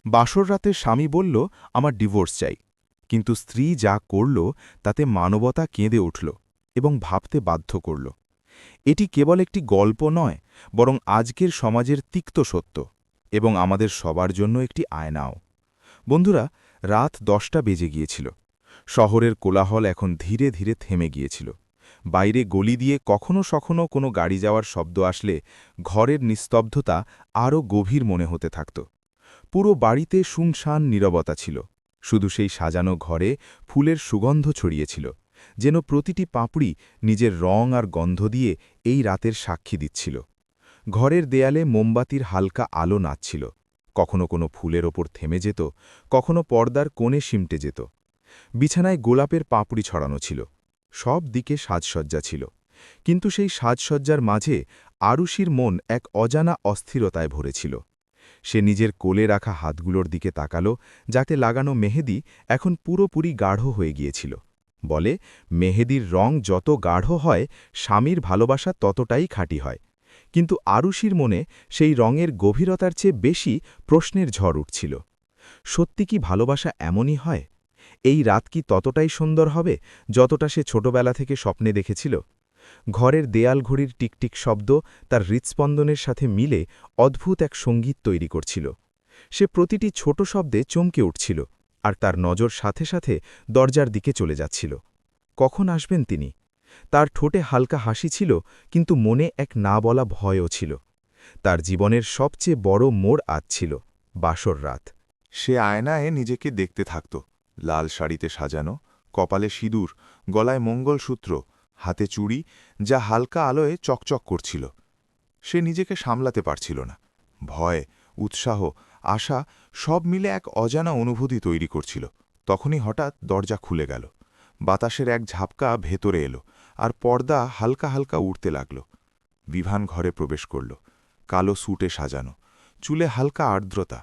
বাসর রাতে স্বামী বলল, আমার ডিভোর্স চাই। কিন্তু স্ত্রী যা করল তাতে মানবতা কেঁদে উঠল এবং ভাবতে বাধ্য করল। এটি কেবল একটি গল্প নয়, বরং আজকের সমাজের তিক্ত সত্য এবং আমাদের সবার জন্য একটি আয়নাও। বন্ধুরা, রাত 10টা বেজে গিয়েছিল। শহরের কোলাহল এখন ধীরে ধীরে থেমে গিয়েছিল। বাইরে গলি দিয়ে কখনো কোনো গাড়ি যাওয়ার শব্দ আসলে ঘরের নিস্তব্ধতা আরও গভীর মনে হতে থাকত। পুরো বাড়িতে শুনশান নীরবতা ছিল। শুধু সেই সাজানো ঘরে ফুলের সুগন্ধ ছড়িয়েছিল, যেন প্রতিটি পাপড়ি নিজের রং আর গন্ধ দিয়ে এই রাতের সাক্ষী দিচ্ছিল। ঘরের দেয়ালে মোমবাতির হালকা আলো নাচছিল। কখনো কোনো ফুলের ওপর থেমে যেত, কখনো পর্দার কোণে সিমটে যেত। বিছানায় গোলাপের পাপড়ি ছড়ানো ছিল। সব দিকে সাজসজ্জা ছিল। কিন্তু সেই সাজসজ্জার মাঝে আরুষির মন এক অজানা অস্থিরতায় ভরেছিল। সে নিজের কোলে রাখা হাতগুলোর দিকে তাকাল, যাতে লাগানো মেহেদি এখন পুরোপুরি গাঢ় হয়ে গিয়েছিল। বলে, মেহেদির রং যত গাঢ় হয়, স্বামীর ভালোবাসা ততটাই খাঁটি হয়। কিন্তু আরুষির মনে সেই রঙের গভীরতার চেয়ে বেশি প্রশ্নের ঝড় উঠছিল। সত্যি কি ভালোবাসা এমনই হয়? এই রাত কি ততটাই সুন্দর হবে যতটা সে ছোটবেলা থেকে স্বপ্নে দেখেছিল? ঘরের দেয়াল ঘড়ির টিকটিক শব্দ তার হৃৎস্পন্দনের সাথে মিলে অদ্ভুত এক সঙ্গীত তৈরি করছিল। সে প্রতিটি ছোট শব্দে চমকে উঠছিল, আর তার নজর সাথে সাথে দরজার দিকে চলে যাচ্ছিল। কখন আসবেন তিনি? তার ঠোঁটে হালকা হাসি ছিল, কিন্তু মনে এক না বলা ভয়ও ছিল। তার জীবনের সবচেয়ে বড় মোড় আজ ছিল বাসর রাত। সে আয়নায় নিজেকে দেখতে থাকত। লাল শাড়িতে সাজানো, কপালে সিঁদুর, গলায় মঙ্গলসূত্র, হাতে চুড়ি, যা হালকা আলোয় চকচক করছিল। সে নিজেকে সামলাতে পারছিল না। ভয়, উৎসাহ, আশা সব মিলে এক অজানা অনুভূতি তৈরি করছিল। তখনই হঠাৎ দরজা খুলে গেল। বাতাসের এক ঝাপকা ভেতরে এলো, আর পর্দা হালকা হালকা উড়তে লাগল। বিভান ঘরে প্রবেশ করল। কালো স্যুটে সাজানো, চুলে হালকা আর্দ্রতা,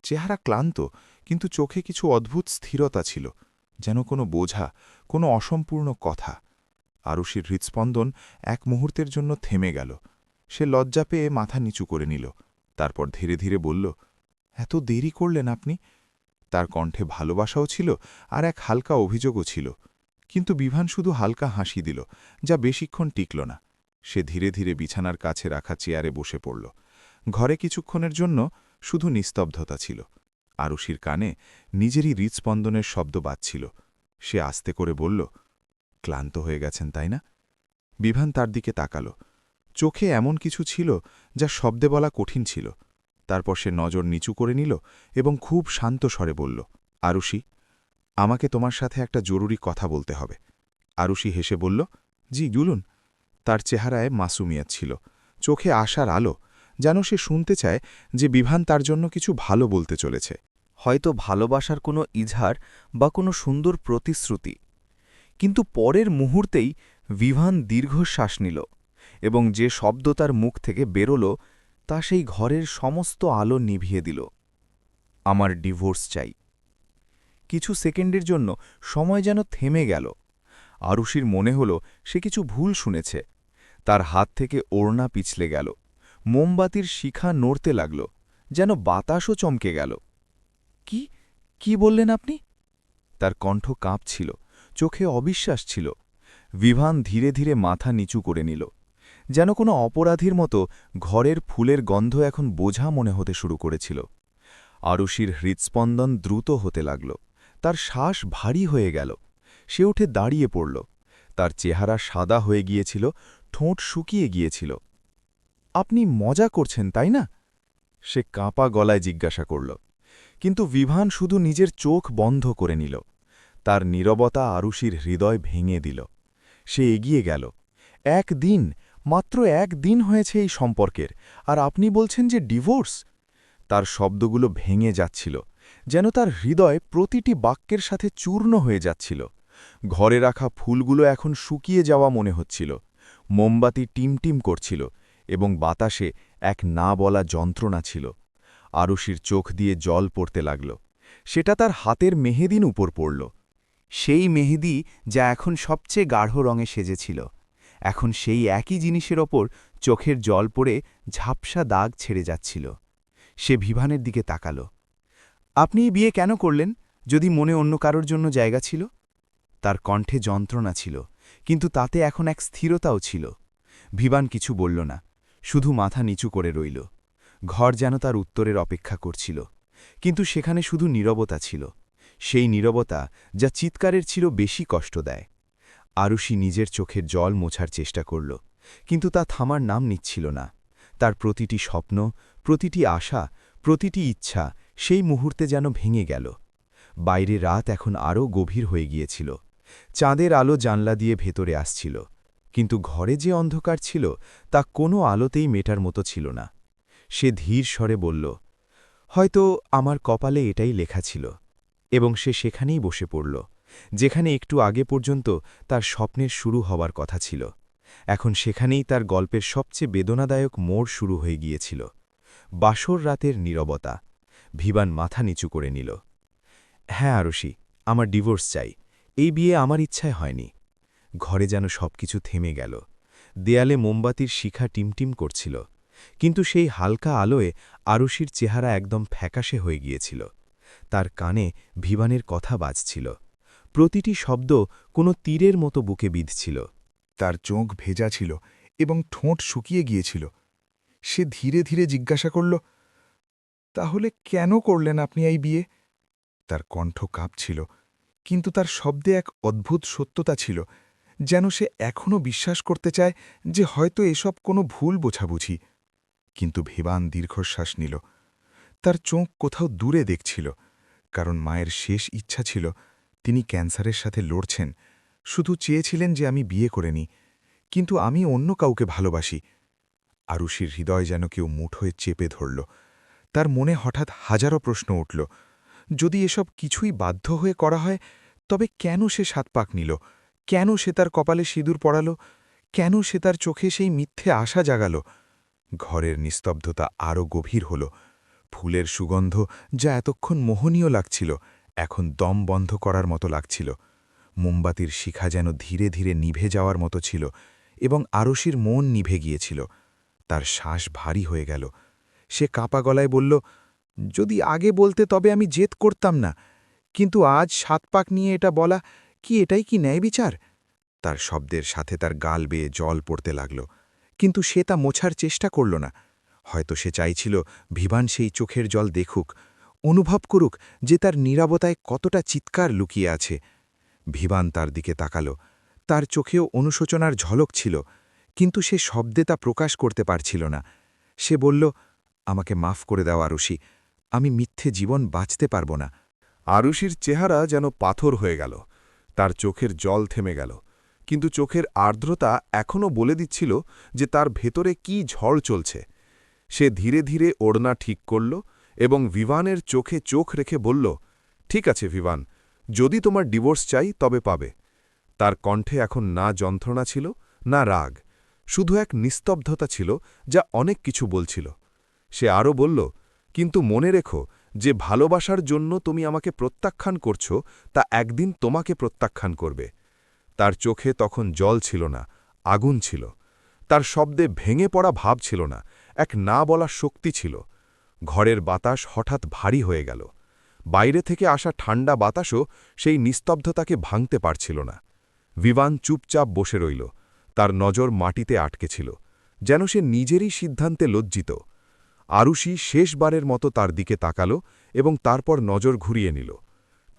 চেহারা ক্লান্ত, কিন্তু চোখে কিছু অদ্ভুত স্থিরতা ছিল, যেন কোনো বোঝা, কোনো অসম্পূর্ণ কথা। আরুষির হৃৎস্পন্দন এক মুহূর্তের জন্য থেমে গেল। সে লজ্জা পেয়ে মাথা নিচু করে নিল। তারপর ধীরে ধীরে বলল, এত দেরি করলেন আপনি? তার কণ্ঠে ভালোবাসাও ছিল, আর এক হালকা অভিযোগও ছিল। কিন্তু বিভান শুধু হালকা হাসি দিল, যা বেশিক্ষণ টিকল না। সে ধীরে ধীরে বিছানার কাছে রাখা চেয়ারে বসে পড়ল। ঘরে কিছুক্ষণের জন্য শুধু নিস্তব্ধতা ছিল। আরুষির কানে নিজেরই হৃৎস্পন্দনের শব্দ বাজছিল। সে আস্তে করে বলল, ক্লান্ত হয়ে গেছেন তাই না? বিভান তার দিকে তাকাল। চোখে এমন কিছু ছিল যা শব্দে বলা কঠিন ছিল। তারপর সে নজর নিচু করে নিল এবং খুব শান্ত স্বরে বলল, আরুষি, আমাকে তোমার সাথে একটা জরুরি কথা বলতে হবে। আরুষি হেসে বলল, জি বলুন। তার চেহারায় মাসুমিয়াত ছিল, চোখে আশার আলো, যেন সে শুনতে চায় যে বিভান তার জন্য কিছু ভালো বলতে চলেছে। হয়তো ভালোবাসার কোনো ইজহার বা কোনো সুন্দর প্রতিশ্রুতি। কিন্তু পরের মুহূর্তেই বিভান দীর্ঘশ্বাস নিল, এবং যে শব্দ তার মুখ থেকে বেরোল তা সেই ঘরের সমস্ত আলো নিভিয়ে দিল। আমার ডিভোর্স চাই। কিছু সেকেন্ডের জন্য সময় যেন থেমে গেল। আরুষির মনে হল সে কিছু ভুল শুনেছে। তার হাত থেকে ওড়না পিছলে গেল। মোমবাতির শিখা নড়তে লাগল, যেন বাতাসও চমকে গেল। কি কি বললেন আপনি? তার কণ্ঠ কাঁপছিল, চোখে অবিশ্বাস ছিল। বিভান ধীরে ধীরে মাথা নিচু করে নিল, যেন কোনো অপরাধীর মতো। ঘরের ফুলের গন্ধ এখন বোঝা মনে হতে শুরু করেছিল। আরুষির হৃৎস্পন্দন দ্রুত হতে লাগল, তার শ্বাস ভারী হয়ে গেল। সে উঠে দাঁড়িয়ে পড়ল। তার চেহারা সাদা হয়ে গিয়েছিল, ঠোঁট শুকিয়ে গিয়েছিল। আপনি মজা করছেন তাই না? সে কাঁপা গলায় জিজ্ঞাসা করল। কিন্তু বিভান শুধু নিজের চোখ বন্ধ করে নিল। তার নীরবতা আরুষির হৃদয় ভেঙে দিল। সে এগিয়ে গেল। একদিন, মাত্র একদিন হয়েছে এই সম্পর্কের, আর আপনি বলছেন যে ডিভোর্স? তার শব্দগুলো ভেঙে যাচ্ছিল, যেন তার হৃদয় প্রতিটি বাক্যের সাথে চূর্ণ হয়ে যাচ্ছিল। ঘরে রাখা ফুলগুলো এখন শুকিয়ে যাওয়া মনে হচ্ছিল। মোমবাতি টিমটিম করছিল, এবং বাতাসে এক না বলা যন্ত্রণা ছিল। আরুষির চোখ দিয়ে জল পড়তে লাগল। সেটা তার হাতের মেহেদিন উপর পড়ল। সেই মেহেদি যা এখন সবচেয়ে গাঢ় রঙে সেজেছিল, এখন সেই একই জিনিসের ওপর চোখের জল পড়ে ঝাপসা দাগ ছেড়ে যাচ্ছিল। সে বিভানের দিকে তাকাল। আপনি এই বিয়ে কেন করলেন, যদি মনে অন্য কারোর জন্য জায়গা ছিল? তার কণ্ঠে যন্ত্রণা ছিল, কিন্তু তাতে এখন এক স্থিরতাও ছিল। ভিভান কিছু বলল না, শুধু মাথা নিচু করে রইল। ঘর যেন তার উত্তরের অপেক্ষা করছিল, কিন্তু সেখানে শুধু নীরবতা ছিল, সেই নীরবতা যা চিৎকারের ছিল বেশি কষ্ট দেয়। আরুষি নিজের চোখের জল মোছার চেষ্টা করল, কিন্তু তা থামার নাম নিচ্ছিল না। তার প্রতিটি স্বপ্ন, প্রতিটি আশা, প্রতিটি ইচ্ছা সেই মুহূর্তে যেন ভেঙে গেল। বাইরে রাত এখন আরও গভীর হয়ে গিয়েছিল। চাঁদের আলো জানলা দিয়ে ভেতরে আসছিল, কিন্তু ঘরে যে অন্ধকার ছিল তা কোনো আলোতেই মেটার মতো ছিল না। সে ধীর স্বরে বলল, হয়তো আমার কপালে এটাই লেখা ছিল। এবং সে সেখানেই বসে পড়ল, যেখানে একটু আগে পর্যন্ত তার স্বপ্নের শুরু হওয়ার কথা ছিল। এখন সেখানেই তার গল্পের সবচেয়ে বেদনাদায়ক মোড় শুরু হয়ে গিয়েছিল। বাসর রাতের নীরবতা। ভিভান মাথা নিচু করে নিল। হ্যাঁ আরুষি, আমার ডিভোর্স চাই। এই বিয়ে আমার ইচ্ছায় হয়নি। ঘরে যেন সবকিছু থেমে গেল। দেয়ালে মোমবাতির শিখা টিমটিম করছিল, কিন্তু সেই হালকা আলোয় আরুষির চেহারা একদম ফ্যাকাশে হয়ে গিয়েছিল। তার কানে ভিভানের কথা বাজছিল, প্রতিটি শব্দ কোনো তীরের মতো বুকে বিঁধছিল। তার চোখ ভেজা ছিল এবং ঠোঁট শুকিয়ে গিয়েছিল। সে ধীরে ধীরে জিজ্ঞাসা করল, তাহলে কেন করলেন আপনি এই বিয়ে? তার কণ্ঠ কাঁপছিল, কিন্তু তার শব্দে এক অদ্ভুত সত্যতা ছিল, যেন সে এখনও বিশ্বাস করতে চায় যে হয়তো এসব কোনো ভুল বোঝাবুঝি। কিন্তু ভিভান দীর্ঘশ্বাস নিল। তার চোখ কোথাও দূরে দেখছিল, কারণ মায়ের শেষ ইচ্ছা ছিল, তিনি ক্যান্সারের সাথে লড়ছেন, শুধু চেয়েছিলেন যে আমি বিয়ে করে নিই, কিন্তু আমি অন্য কাউকে ভালোবাসি। আরুষির হৃদয় যেন কেউ মুঠোয় চেপে ধরল। তার মনে হঠাৎ হাজারো প্রশ্ন উঠল। যদি এসব কিছুই বাধ্য হয়ে করা হয়, তবে কেন সে ৭ পাক নিল? কেন সে তার কপালে সিঁদুর পড়াল? কেন সে তার চোখে সেই মিথ্যে আশা জাগাল? ঘরের নিস্তব্ধতা আরও গভীর হল। ফুলের সুগন্ধ, যা এতক্ষণ মোহনীয় লাগছিল, এখন দম বন্ধ করার মতো লাগছিল। মোমবাতির শিখা যেন ধীরে ধীরে নিভে যাওয়ার মতো ছিল, এবং আরুষির মন নিভে গিয়েছিল। তার শ্বাস ভারী হয়ে গেল। সে কাঁপা গলায় বলল, যদি আগে বলতে তবে আমি জেদ করতাম না, কিন্তু আজ ৭ পাক নিয়ে এটা বলা, এটাই কি ন্যায় বিচার? তার শব্দের সাথে তার গাল বেয়ে জল পড়তে লাগল, কিন্তু সে তা মোছার চেষ্টা করল না। হয়তো সে চাইছিল ভিভান সেই চোখের জল দেখুক, অনুভব করুক যে তার নীরবতায় কতটা চিৎকার লুকিয়ে আছে। ভিভান তার দিকে তাকাল। তার চোখেও অনুশোচনার ঝলক ছিল, কিন্তু সে শব্দে তা প্রকাশ করতে পারছিল না। সে বলল, আমাকে মাফ করে দাও আরুষি, আমি মিথ্যে জীবন বাঁচতে পারব না। আরুষির চেহারা যেন পাথর হয়ে গেল, তার চোখের জল থেমে গেল, কিন্তু চোখের আর্দ্রতা এখনও বলে দিচ্ছিল যে তার ভেতরে কি ঝড় চলছে। সে ধীরে ধীরে ওড়না ঠিক করল এবং ভিভানের চোখে চোখ রেখে বলল, ঠিক আছে ভিভান, যদি তোমার ডিভোর্স চাই তবে পাবে। তার কণ্ঠে এখন না যন্ত্রণা ছিল, না রাগ, শুধু এক নিস্তব্ধতা ছিল যা অনেক কিছু বলছিল। সে আরও বলল, কিন্তু মনে রেখো যে ভালোবাসার জন্য তুমি আমাকে প্রত্যাখ্যান করছো, তা একদিন তোমাকে প্রত্যাখ্যান করবে। তার চোখে তখন জল ছিল না, আগুন ছিল। তার শব্দে ভেঙে পড়া ভাব ছিল না, এক না বলা শক্তি ছিল। ঘরের বাতাস হঠাৎ ভারী হয়ে গেল। বাইরে থেকে আসা ঠান্ডা বাতাসও সেই নিস্তব্ধতাকে ভাঙতে পারছিল না। ভিভান চুপচাপ বসে রইল, তার নজর মাটিতে আটকে ছিল, যেন সে নিজেরই সিদ্ধান্তে লজ্জিত। আরুষি শেষবারের মতো তার দিকে তাকাল এবং তারপর নজর ঘুরিয়ে নিল।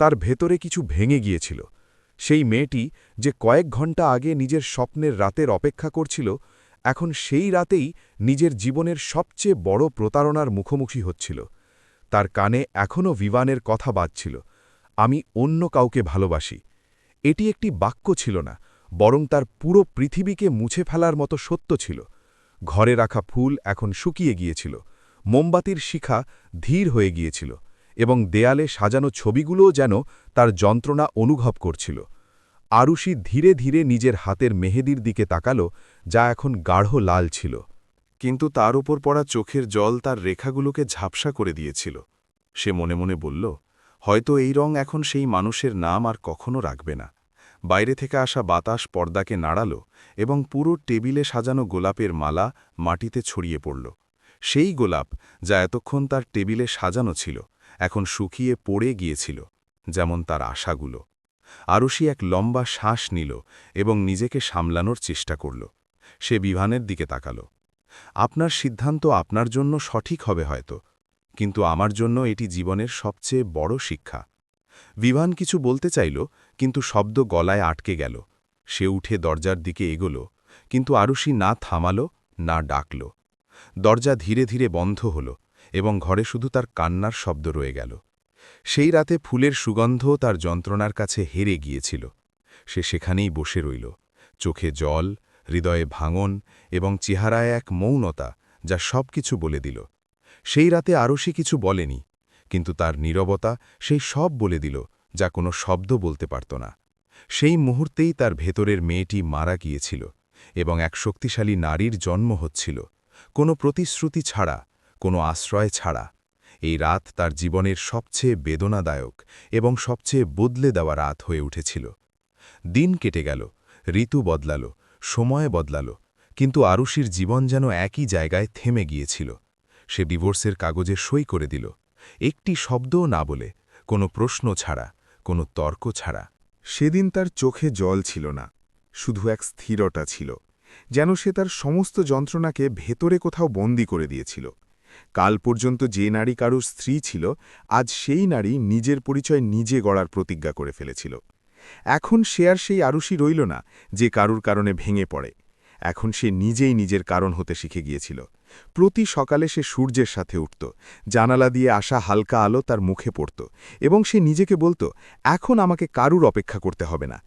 তার ভেতরে কিছু ভেঙে গিয়েছিল। সেই মেয়েটি যে কয়েক ঘন্টা আগে নিজের স্বপ্নের রাতের অপেক্ষা করছিল, এখন সেই রাতেই নিজের জীবনের সবচেয়ে বড় প্রতারণার মুখোমুখি হচ্ছিল। তার কানে এখনও ভিভানের কথা বাজছিল, আমি অন্য কাউকে ভালোবাসি। এটি একটি বাক্য ছিল না, বরং তার পুরো পৃথিবীকে মুছে ফেলার মতো সত্য ছিল। ঘরে রাখা ফুল এখন শুকিয়ে গিয়েছিল, মোমবাতির শিখা ধীর হয়ে গিয়েছিল, এবং দেয়ালে সাজানো ছবিগুলোও যেন তার যন্ত্রণা অনুভব করছিল। আরুষি ধীরে ধীরে নিজের হাতের মেহেদির দিকে তাকাল, যা এখন গাঢ় লাল ছিল। কিন্তু তার উপর পড়া চোখের জল তার রেখাগুলোকে ঝাপসা করে দিয়েছিল। সে মনে মনে বলল, হয়তো এই রং এখন সেই মানুষের নাম আর কখনো রাখবে না। বাইরে থেকে আসা বাতাস পর্দাকে নাড়াল এবং পুরো টেবিলে সাজানো গোলাপের মালা মাটিতে ছড়িয়ে পড়ল। সেই গোলাপ, যা এতক্ষণ তার টেবিলে সাজানো ছিল, এখন শুকিয়ে পড়ে গিয়েছিল, যেমন তার আশাগুলো। আরুষি এক লম্বা শ্বাস নিল এবং নিজেকে সামলানোর চেষ্টা করল। সে বিভানের দিকে তাকাল। আপনার সিদ্ধান্ত আপনার জন্য সঠিক হবে হয়তো, কিন্তু আমার জন্য এটি জীবনের সবচেয়ে বড় শিক্ষা। বিভান কিছু বলতে চাইল, কিন্তু শব্দ গলায় আটকে গেল। সে উঠে দরজার দিকে এগোল, কিন্তু আরুষি না থামাল না ডাকল। দরজা ধীরে ধীরে বন্ধ হল এবং ঘরে শুধু তার কান্নার শব্দ রয়ে গেল। সেই রাতে ফুলের সুগন্ধ তার যন্ত্রণার কাছে হেরে গিয়েছিল। সে সেখানেই বসে রইল, চোখে জল, হৃদয়ে ভাঙন এবং চেহারায় এক মৌনতা যা সব কিছু বলে দিল। সেই রাতে আরুষি কিছু বলেনি, কিন্তু তার নীরবতা সেই সব বলে দিল যা কোনো শব্দ বলতে পারত না। সেই মুহূর্তেই তার ভেতরের মেয়েটি মারা গিয়েছিল এবং এক শক্তিশালী নারীর জন্ম হচ্ছিল, কোনো প্রতিশ্রুতি ছাড়া, কোনো আশ্রয় ছাড়া। এই রাত তার জীবনের সবচেয়ে বেদনাদায়ক এবং সবচেয়ে বদলে দেওয়া রাত হয়ে উঠেছিল। দিন কেটে গেল, ঋতু বদলাল, সময় বদলাল, কিন্তু আরুষির জীবন যেন একই জায়গায় থেমে গিয়েছিল। সে ডিভোর্সের কাগজে সই করে দিল, একটি শব্দও না বলে, কোনো প্রশ্ন ছাড়া, কোনো তর্ক ছাড়া। সেদিন তার চোখে জল ছিল না, শুধু এক স্থিরতা ছিল, যেন সে তার সমস্ত যন্ত্রণাকে ভেতরে কোথাও বন্দী করে দিয়েছিল। কাল পর্যন্ত যে নারী কারুর স্ত্রী ছিল, আজ সেই নারী নিজের পরিচয় নিজে গড়ার প্রতিজ্ঞা করে ফেলেছিল। এখন সে আর সেই আরুষি রইল না যে কারুর কারণে ভেঙে পড়ে। এখন সে নিজেই নিজের কারণ হতে শিখে গিয়েছিল। প্রতি সকালে সে সূর্যের সাথে উঠত, জানালা দিয়ে আসা হালকা আলো তার মুখে পড়ত, এবং সে নিজেকে বলত, এখন আমাকে কারুর অপেক্ষা করতে হবে না।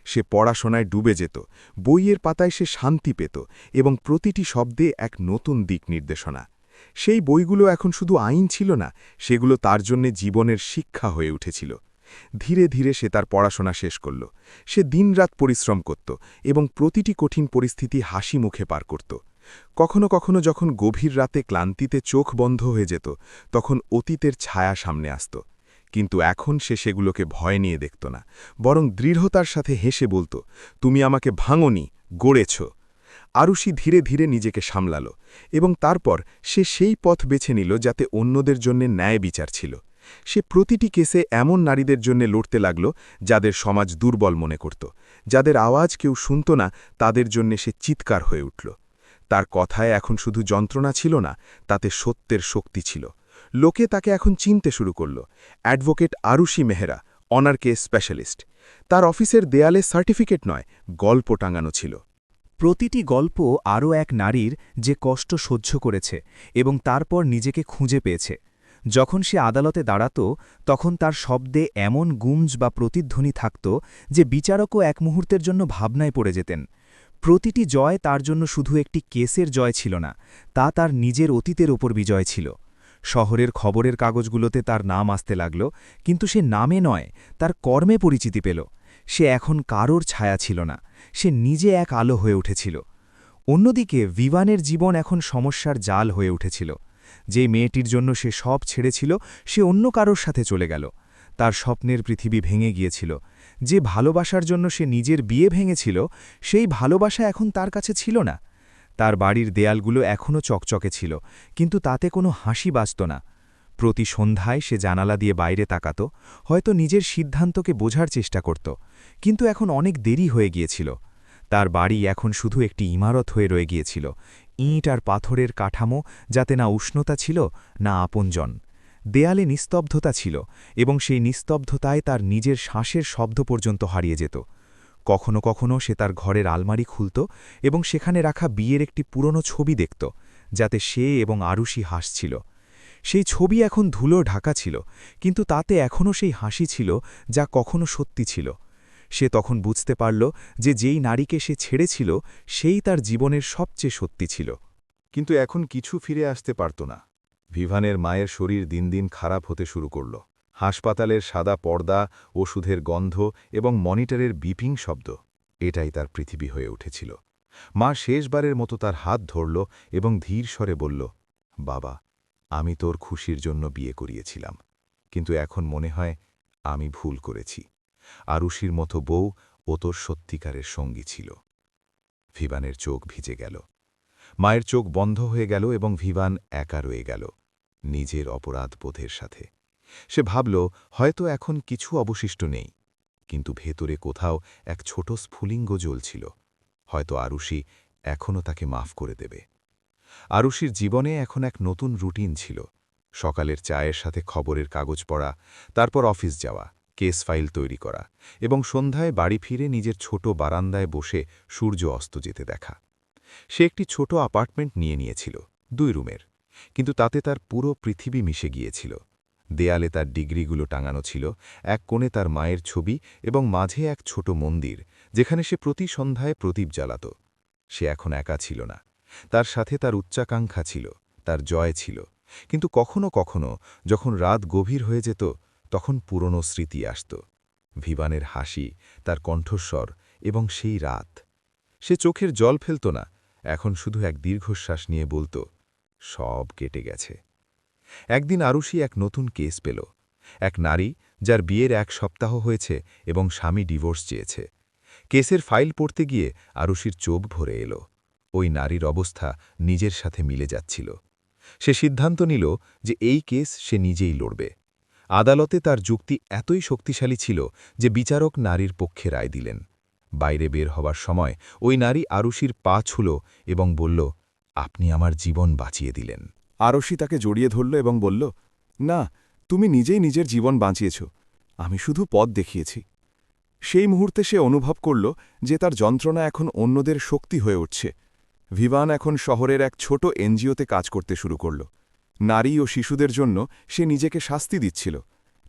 সে পড়াশোনায় ডুবে যেত, বইয়ের পাতায় সে শান্তি পেত, এবং প্রতিটি শব্দে এক নতুন দিক নির্দেশনা। সেই বইগুলো এখন শুধু আইন ছিল না, সেগুলো তার জন্যে জীবনের শিক্ষা হয়ে উঠেছিল। ধীরে ধীরে সে তার পড়াশোনা শেষ করল। সে দিনরাত পরিশ্রম করত এবং প্রতিটি কঠিন পরিস্থিতি হাসি মুখে পার করত। কখনো কখনো যখন গভীর রাতে ক্লান্তিতে চোখ বন্ধ হয়ে যেত, তখন অতীতের ছায়া সামনে আসত। কিন্তু এখন সে সেগুলোকে ভয় নিয়ে দেখত না, বরং দৃঢ়তার সাথে হেসে বলত, তুমি আমাকে ভাঙনি, গড়েছ। আরুষি ধীরে ধীরে নিজেকে সামলাল, এবং তারপর সে সেই পথ বেছে নিল যাতে অন্যদের জন্য ন্যায় বিচার ছিল। সে প্রতিটি কেসে এমন নারীদের জন্য লড়তে লাগল যাদের সমাজ দুর্বল মনে করত, যাদের আওয়াজ কেউ শুনত না, তাদের জন্য সে চিৎকার হয়ে উঠল। তার কথায় এখন শুধু যন্ত্রণা ছিল না, তাতে সত্যের শক্তি ছিল। লোকে তাকে এখন চিনতে শুরু করল, advocate Arushi Mehra, honour case specialist. তার অফিসের দেয়ালে সার্টিফিকেট নয়, গল্প টাঙানো ছিল। প্রতিটি গল্প আরও এক নারীর যে কষ্ট সহ্য করেছে এবং তারপর নিজেকে খুঁজে পেয়েছে। যখন সে আদালতে দাঁড়াত, তখন তার শব্দে এমন গুঞ্জ বা প্রতিধ্বনি থাকত যে বিচারকও এক মুহূর্তের জন্য ভাবনায় পড়ে যেতেন। প্রতিটি জয় তার জন্য শুধু একটি কেসের জয় ছিল না, তা তার নিজের অতীতের ওপর বিজয় ছিল। শহরের খবরের কাগজগুলোতে তার নাম আসতে লাগল, কিন্তু সে নামে নয়, তার কর্মে পরিচিতি পেল। সে এখন কারোর ছায়া ছিল না, সে নিজে এক আলো হয়ে উঠেছিল। অন্যদিকে ভিভানের জীবন এখন সমস্যার জাল হয়ে উঠেছিল। যে মেয়েটির জন্য সে সব ছেড়েছিল, সে অন্য কারোর সাথে চলে গেল। তার স্বপ্নের পৃথিবী ভেঙে গিয়েছিল। যে ভালোবাসার জন্য সে নিজের বিয়ে ভেঙেছিল, সেই ভালোবাসা এখন তার কাছে ছিল না। তার বাড়ির দেয়ালগুলো এখনও চকচকে ছিল, কিন্তু তাতে কোনো হাসি বাজত না। প্রতি সন্ধ্যায় সে জানালা দিয়ে বাইরে তাকাত, হয়তো নিজের সিদ্ধান্তকে বোঝার চেষ্টা করত, কিন্তু এখন অনেক দেরি হয়ে গিয়েছিল। তার বাড়ি এখন শুধু একটি ইমারত হয়ে রয়ে গিয়েছিল, ইঁট আর পাথরের কাঠামো, যাতে না উষ্ণতা ছিল না আপনজন। দেয়ালে নিস্তব্ধতা ছিল, এবং সেই নিস্তব্ধতায় তার নিজের শ্বাসের শব্দ পর্যন্ত হারিয়ে যেত। কখনো কখনো সে তার ঘরের আলমারি খুলত এবং সেখানে রাখা বিয়ের একটি পুরনো ছবি দেখত, যাতে সে এবং আরুষি হাসছিল। সেই ছবি এখন ধুলো ঢাকা ছিল, কিন্তু তাতে এখনও সেই হাসি ছিল যা কখনো সত্যি ছিল। সে তখন বুঝতে পারল যে যেই নারীকে সে ছেড়েছিল, সেই তার জীবনের সবচেয়ে সত্যি ছিল। কিন্তু এখন কিছু ফিরে আসতে পারত না। ভিভানের মায়ের শরীর দিন দিন খারাপ হতে শুরু করল। হাসপাতালের সাদা পর্দা, ওষুধের গন্ধ এবং মনিটরের বিপিং শব্দ, এটাই তার পৃথিবী হয়ে উঠেছিল। মা শেষবারের মতো তার হাত ধরল এবং ধীর স্বরে বলল, বাবা, আমি তোর খুশির জন্য বিয়ে করিয়েছিলাম, কিন্তু এখন মনে হয় আমি ভুল করেছি। আরুষির মতো বউ ও তোর সত্যিকারের সঙ্গী ছিল। ভিভানের চোখ ভিজে গেল। মায়ের চোখ বন্ধ হয়ে গেল এবং ভিভান একা রয়ে গেল, নিজের অপরাধ বোধের সাথে। সে ভাবল হয়তো এখন কিছু অবশিষ্ট নেই, কিন্তু ভেতরে কোথাও এক ছোট স্ফুলিঙ্গ জ্বলছিল। হয়তো আরুষি এখনও তাকে মাফ করে দেবে। আরুষির জীবনে এখন এক নতুন রুটিন ছিল। সকালের চায়ের সাথে খবরের কাগজ পড়া, তারপর অফিস যাওয়া, কেস ফাইল তৈরি করা এবং সন্ধ্যায় বাড়ি ফিরে নিজের ছোট বারান্দায় বসে সূর্য অস্ত যেতে দেখা। সে একটি ছোট অ্যাপার্টমেন্ট নিয়েছিল, 2 রুমের, কিন্তু তাতে তার পুরো পৃথিবী মিশে গিয়েছিল। দেয়ালে তার ডিগ্রিগুলো টাঙানো ছিল, এক কোণে তার মায়ের ছবি এবং মাঝে এক ছোট মন্দির, যেখানে সে প্রতি সন্ধ্যায় প্রদীপ জ্বালাত। সে এখন একা ছিল না। তার সাথে তার উচ্চাকাঙ্ক্ষা ছিল, তার জয় ছিল। কিন্তু কখনো কখনো যখন রাত গভীর হয়ে যেত, তখন পুরনো স্মৃতি আসত। ভিভানের হাসি, তার কণ্ঠস্বর এবং সেই রাত। সে চোখের জল ফেলত না, এখন শুধু এক দীর্ঘশ্বাস নিয়ে বলত, সব কেটে গেছে। একদিন আরুষি এক নতুন কেস পেল। এক নারী যার বিয়ের 1 সপ্তাহ হয়েছে এবং স্বামী ডিভোর্স চেয়েছে। কেসের ফাইল পড়তে গিয়ে আরুষির চোখ ভরে এলো। ওই নারীর অবস্থা নিজের সাথে মিলে যাচ্ছিল। সে সিদ্ধান্ত নিল যে এই কেস সে নিজেই লড়বে। আদালতে তার যুক্তি এতই শক্তিশালী ছিল যে বিচারক নারীর পক্ষে রায় দিলেন। বাইরে বের হবার সময় ওই নারী আরুষির পা ছুল এবং বলল, আপনি আমার জীবন বাঁচিয়ে দিলেন। আরশি তাকে জড়িয়ে ধরল এবং বলল, না, তুমি নিজেই নিজের জীবন বাঁচিয়েছ, আমি শুধু পথ দেখিয়েছি। সেই মুহূর্তে সে অনুভব করল যে তার যন্ত্রণা এখন অন্যদের শক্তি হয়ে উঠছে। ভিভান এখন শহরের এক ছোট এনজিওতে কাজ করতে শুরু করল। নারী ও শিশুদের জন্য সে নিজেকে শাস্তি দিচ্ছিল,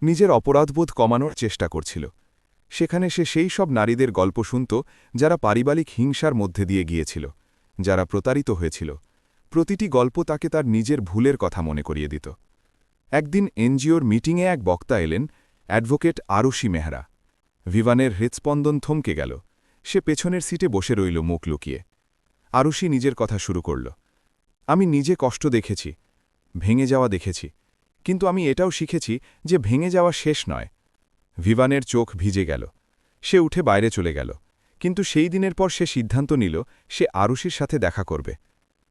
নিজের অপরাধবোধ কমানোর চেষ্টা করছিল। সেখানে সে সেই সব নারীদের গল্প শুনত যারা পারিবারিক হিংসার মধ্যে দিয়ে গিয়েছিল, যারা প্রতারিত হয়েছিল। প্রতিটি গল্প তাকে তার নিজের ভুলের কথা মনে করিয়ে দিত। একদিন এনজিওর মিটিংয়ে এক বক্তা এলেন, অ্যাডভোকেট আরুষি মেহরা। ভিভানের হৃৎস্পন্দন থমকে গেল। সে পেছনের সিটে বসে রইল মুখ লুকিয়ে। আরুষি নিজের কথা শুরু করল, আমি নিজে কষ্ট দেখেছি, ভেঙে যাওয়া দেখেছি, কিন্তু আমি এটাও শিখেছি যে ভেঙে যাওয়া শেষ নয়। ভিভানের চোখ ভিজে গেল। সে উঠে বাইরে চলে গেল, কিন্তু সেই দিনের পর সে সিদ্ধান্ত নিল সে আরুষির সাথে দেখা করবে।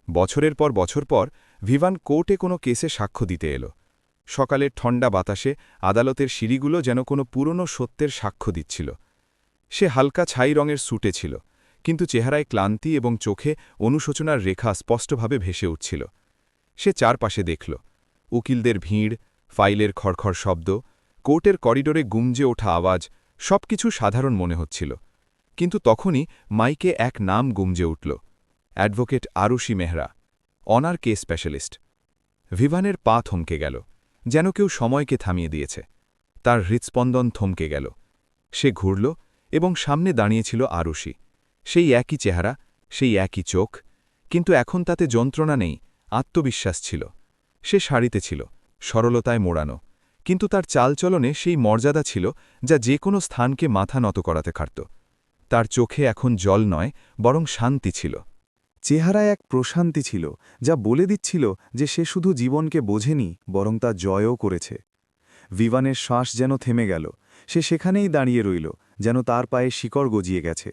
বছরের পর বছর পর ভিভান কোর্টে কোনো কেসে সাক্ষ্য দিতে এলো। সকালের ঠান্ডা বাতাসে আদালতের সিঁড়িগুলো যেন কোনো পুরনো সত্যের সাক্ষ্য দিচ্ছিল। সে হালকা ছাই রঙের স্যুটে ছিল, কিন্তু চেহারায় ক্লান্তি এবং চোখে অনুশোচনার রেখা স্পষ্টভাবে ভেসে উঠছিল। সে চারপাশে দেখল, উকিলদের ভিড়, ফাইলের খড়খড় শব্দ, কোর্টের করিডোরে গুমজে ওঠা আওয়াজ, সবকিছু সাধারণ মনে হচ্ছিল। কিন্তু তখনই মাইকে এক নাম গুমজে উঠল, advocate Arushi Mehra, honour case specialist. ভিভানের পা থমকে গেল, যেন কেউ সময়কে থামিয়ে দিয়েছে। তার হৃৎস্পন্দন থমকে গেল। সে ঘুরল এবং সামনে দাঁড়িয়েছিল আরুষি। সেই একই চেহারা, সেই একই চোখ, কিন্তু এখন তাতে যন্ত্রণা নেই, আত্মবিশ্বাস ছিল। সে শাড়িতে ছিল, সরলতায় মোড়ানো, কিন্তু তার চালচলনে সেই মর্যাদা ছিল যা যে কোনো স্থানকে মাথা নত করাতে পারত। তার চোখে এখন জল নয়, বরং শান্তি ছিল। চেহারায় এক প্রশান্তি ছিল যা বলে দিচ্ছিল যে সে শুধু জীবনকে বোঝেনি, বরং তা জয়ও করেছে। ভিভানের শ্বাস যেন থেমে গেল। সে সেখানেই দাঁড়িয়ে রইল, যেন তার পায়ে শিকড় গজিয়ে গেছে।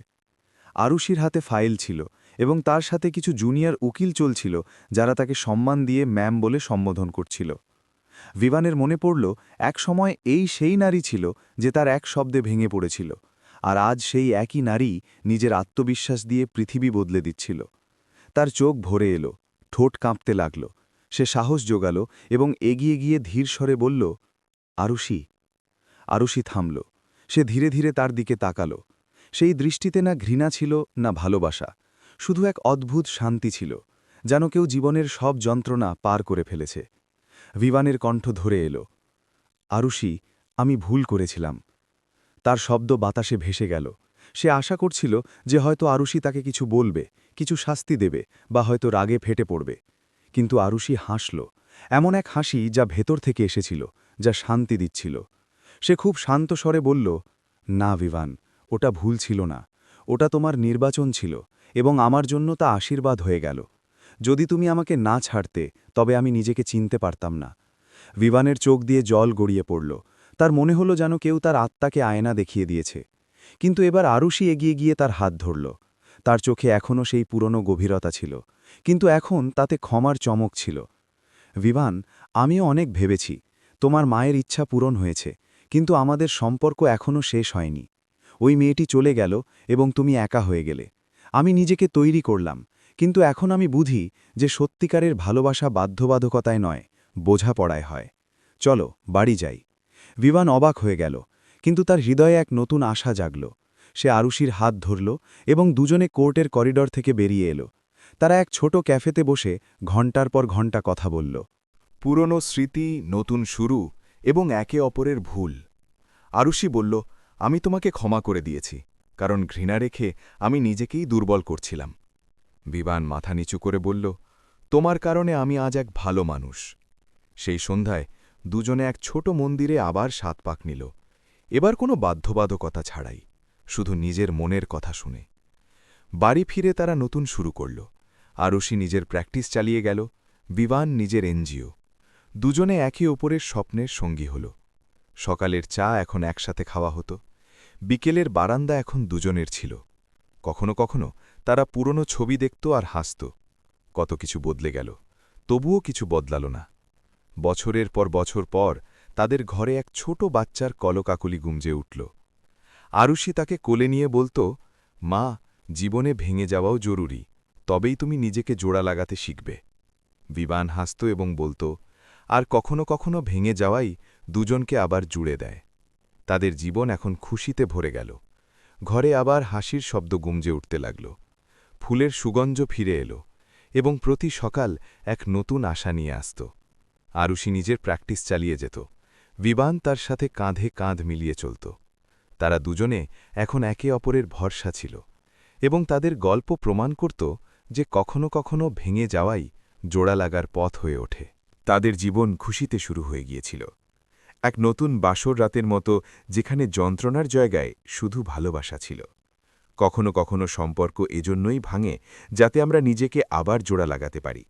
আরুষির হাতে ফাইল ছিল এবং তার সাথে কিছু জুনিয়র উকিল চলছিল যারা তাকে সম্মান দিয়ে ম্যাম বলে সম্বোধন করছিল। ভিভানের মনে পড়ল এক সময় এই সেই নারী ছিল যে তার এক শব্দে ভেঙে পড়েছিল, আর আজ সেই একই নারী নিজের আত্মবিশ্বাস দিয়ে পৃথিবী বদলে দিচ্ছিল। তার চোখ ভরে এলো, ঠোঁট কাঁপতে লাগল। সে সাহস জোগাল এবং এগিয়ে গিয়ে ধীর স্বরে বলল, আরুষি। আরুষি থামল। সে ধীরে ধীরে তার দিকে তাকাল। সেই দৃষ্টিতে না ঘৃণা ছিল, না ভালোবাসা, শুধু এক অদ্ভুত শান্তি ছিল, যেন কেউ জীবনের সব যন্ত্রণা পার করে ফেলেছে। ভিভানের কণ্ঠ ধরে এলো, আরুষি, আমি ভুল করেছিলাম। তার শব্দ বাতাসে ভেসে গেল। সে আশা করছিল যে হয়তো আরুষি তাকে কিছু বলবে, কিছু শাস্তি দেবে, বা হয়তো রাগে ফেটে পড়বে। কিন্তু আরুষি হাসল, এমন এক হাসি যা ভেতর থেকে এসেছিল, যা শান্তি দিচ্ছিল। সে খুব শান্ত স্বরে বলল, না ভিভান, ওটা ভুল ছিল না, ওটা তোমার নির্বাচন ছিল, এবং আমার জন্য তা আশীর্বাদ হয়ে গেল। যদি তুমি আমাকে না ছাড়তে, তবে আমি নিজেকে চিনতে পারতাম না। ভিভানের চোখ দিয়ে জল গড়িয়ে পড়ল। তার মনে হলো যেন কেউ তার আত্মাকে আয়না দেখিয়ে দিয়েছে। কিন্তু এবার আরুষি এগিয়ে গিয়ে তার হাত ধরল। তার চোখে এখনও সেই পুরনো গভীরতা ছিল, কিন্তু এখন তাতে ক্ষমার চমক ছিল। ভিভান, আমিও অনেক ভেবেছি, তোমার মায়ের ইচ্ছা পূরণ হয়েছে, কিন্তু আমাদের সম্পর্ক এখনও শেষ হয়নি। ওই মেয়েটি চলে গেল এবং তুমি একা হয়ে গেলে। আমি নিজেকে তৈরি করলাম, কিন্তু এখন আমি বুঝি যে সত্যিকারের ভালোবাসা বাধ্যবাধকতায় নয়, বোঝাপড়ায় হয়। চলো বাড়ি যাই। বিভান অবাক হয়ে গেল, কিন্তু তার হৃদয়ে এক নতুন আশা জাগল। সে আরুষির হাত ধরল এবং দুজনে কোর্টের করিডর থেকে বেরিয়ে এলো। তারা এক ছোট ক্যাফেতে বসে ঘণ্টার পর ঘণ্টা কথা বলল। পুরনো স্মৃতি, নতুন শুরু এবং একে অপরের ভুল। আরুষি বলল, আমি তোমাকে ক্ষমা করে দিয়েছি, কারণ ঘৃণা রেখে আমি নিজেকেই দুর্বল করছিলাম। বিভান মাথা নিচু করে বলল, তোমার কারণে আমি আজ এক ভালো মানুষ। সেই সন্ধ্যায় দুজনে এক ছোট মন্দিরে আবার ৭ পাক নিল, এবার কোনো বাধ্যবাধকতা ছাড়াই, শুধু নিজের মনের কথা শুনে। বাড়ি ফিরে তারা নতুন শুরু করল। আরুষি নিজের প্র্যাকটিস চালিয়ে গেল, বিভান নিজের এনজিও। দুজনে একে অপরের স্বপ্নের সঙ্গী হল। সকালের চা এখন একসাথে খাওয়া হতো, বিকেলের বারান্দা এখন দুজনের ছিল। কখনো কখনো তারা পুরনো ছবি দেখত আর হাসত। কত কিছু বদলে গেল, তবুও কিছু বদলাল না। বছরের পর বছর পর তাদের ঘরে এক ছোট বাচ্চার কলকাকলি গুমজে উঠল। আরুষি তাকে কোলে নিয়ে বলত, মা, জীবনে ভেঙে যাওয়াও জরুরি, তবেই তুমি নিজেকে জোড়া লাগাতে শিখবে। বিভান হাসত এবং বলত, আর কখনো কখনো ভেঙে যাওয়াই দুজনকে আবার জুড়ে দেয়। তাদের জীবন এখন খুশিতে ভরে গেল। ঘরে আবার হাসির শব্দ গুমজে উঠতে লাগল। ফুলের সুগন্ধ ফিরে এলো এবং প্রতি সকাল এক নতুন আশা নিয়ে আসত। আরুষি নিজের প্র্যাকটিস চালিয়ে যেত, বিভান তার সাথে কাঁধে কাঁধ মিলিয়ে চলত। তারা দুজনে এখন একে অপরের ভরসা ছিল এবং তাদের গল্প প্রমাণ করত যে কখনো কখনো ভেঙে যাওয়াই জোড়া লাগার পথ হয়ে ওঠে। তাদের জীবন খুশিতে শুরু হয়ে গিয়েছিল, এক নতুন বাসর রাতের মতো, যেখানে যন্ত্রণার জায়গায় শুধু ভালোবাসা ছিল। কখনো কখনো সম্পর্ক এজন্যই ভাঙে যাতে আমরা নিজেকে আবার জোড়া লাগাতে পারি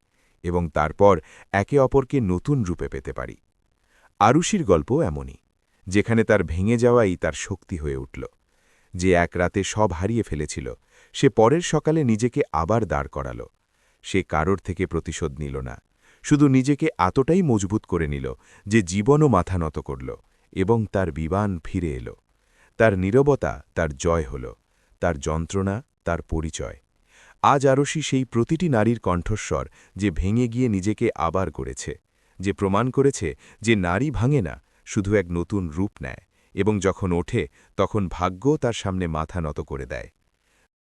এবং তারপর একে অপরকে নতুন রূপে পেতে পারি। আরুষির গল্প এমনই, যেখানে তার ভেঙে যাওয়াই তার শক্তি হয়ে উঠল। যে এক রাতে সব হারিয়ে ফেলেছিল, সে পরের সকালে নিজেকে আবার দাঁড় করাল। সে কারোর থেকে প্রতিশোধ নিল না, শুধু নিজেকে এতটাই মজবুত করে নিল যে জীবনও মাথা নত করল এবং তার বিভান ফিরে এলো। তার নীরবতা তার জয় হল, তার যন্ত্রণা তার পরিচয়। আজ আরুষি সেই প্রতিটি নারীর কণ্ঠস্বর, যে ভেঙে গিয়ে নিজেকে আবার গড়েছে, যে প্রমাণ করেছে যে নারী ভাঙে না, শুধু এক নতুন রূপ নেয় এবং যখন ওঠে তখন ভাগ্য তার সামনে মাথা নত করে দেয়।